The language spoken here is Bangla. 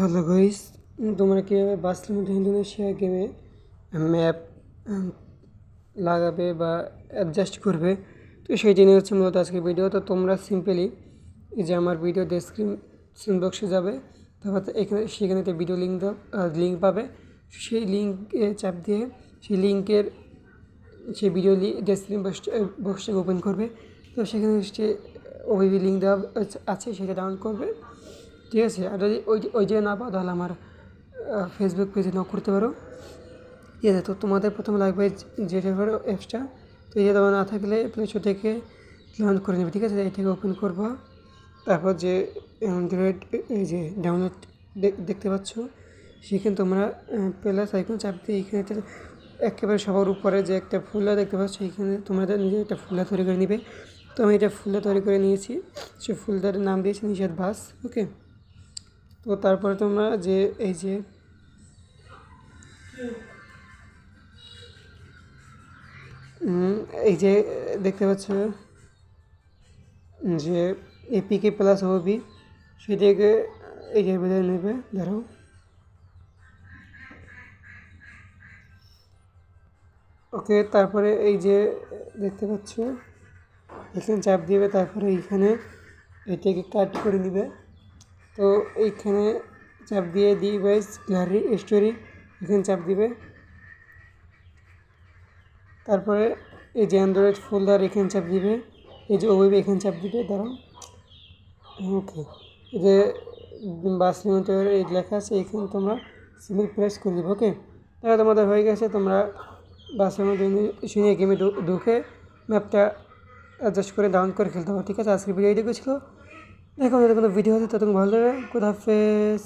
হ্যালো গাইস, তোমরা কীভাবে বাসলিম ইন্দোনেশিয়া গেমে ম্যাপ লাগাবে বা অ্যাডজাস্ট করবে, তো সেই জন্য হচ্ছে মূলত আজকের ভিডিও। তো তোমরা সিম্পলি এই যে আমার ভিডিও ডেসক্রিপশন বক্সে যাবে, তারপর সেখানে ভিডিও লিঙ্ক পাবে। সেই লিঙ্কে চাপ দিয়ে সেই ভিডিও ডেসক্রিপশন বক্সটাকে ওপেন করবে। তো সেখানে ওই লিঙ্ক দেওয়া আছে, সেটা ডাউনলোড করবে, ঠিক আছে। আর যদি ওই যে না পাও, তাহলে আমার ফেসবুক পেজে নক করতে পারো, ঠিক আছে। তো তোমাদের প্রথমে লাগবে জেটেভার অ্যাপসটা। তো এই যে তোমার না থাকলে প্লে স্টোর থেকে ডাউনলোড করে নেবে, ঠিক আছে। এটাকে ওপেন করবা, তারপর যে অ্যান্ড্রয়েড এই যে ডাউনলোড দেখতে পাচ্ছ, সেখানে তোমরা প্লাস আইকন চাপ দিয়ে এখানে একেবারে সবার উপরে যে একটা ফোল্ডার দেখতে পাচ্ছ, এইখানে তোমাদের নিজে একটা ফোল্ডার তৈরি করে নিবে। তো আমি এটা ফোল্ডার তৈরি করে নিয়েছি, সেই ফোল্ডারের নাম দিয়েছি নিষেধ বাস, ওকে। তো তারপরে তোমরা যে এই যে দেখতে পাচ্ছ যে এপিকে প্লাস হবি, সেটাকে এই যে বেঁধে নেবে, ধরো। ওকে, তারপরে এই যে দেখতে পাচ্ছ এখানে চাপ দিবে, তারপরে এইখানে এটাকে কাট করে নিবে। তো এইখানে চাপ দিয়ে ডিভাইস গ্যালারি স্টোরি, এখানে চাপ দিবে। তারপরে এই যে অ্যান্ড্রয়েড ফোল্ডার, এখানে চাপ দিবে। এই যে ওয়েব, এখানে চাপ দিবে, দাঁড়াও। ওকে, এই যে বাস লিমিটের এই লেখা আছে, এখানে তোমরা সিম্পল প্রেস করে দেবে, ওকে। তাহলে তোমাদের হয়ে গেছে, তোমরা বাস লিমিটের গেমে ঢুকে ম্যাপটা অ্যাডজাস্ট করে ডাউনলোড করে খেলতে পারো, ঠিক আছে। আজকের ভিডিও এইটুকু ছিল। দেখো কোনো ভিডিও হতে ততক্ষণ ভালো লাগে। খুদা হাফেজ।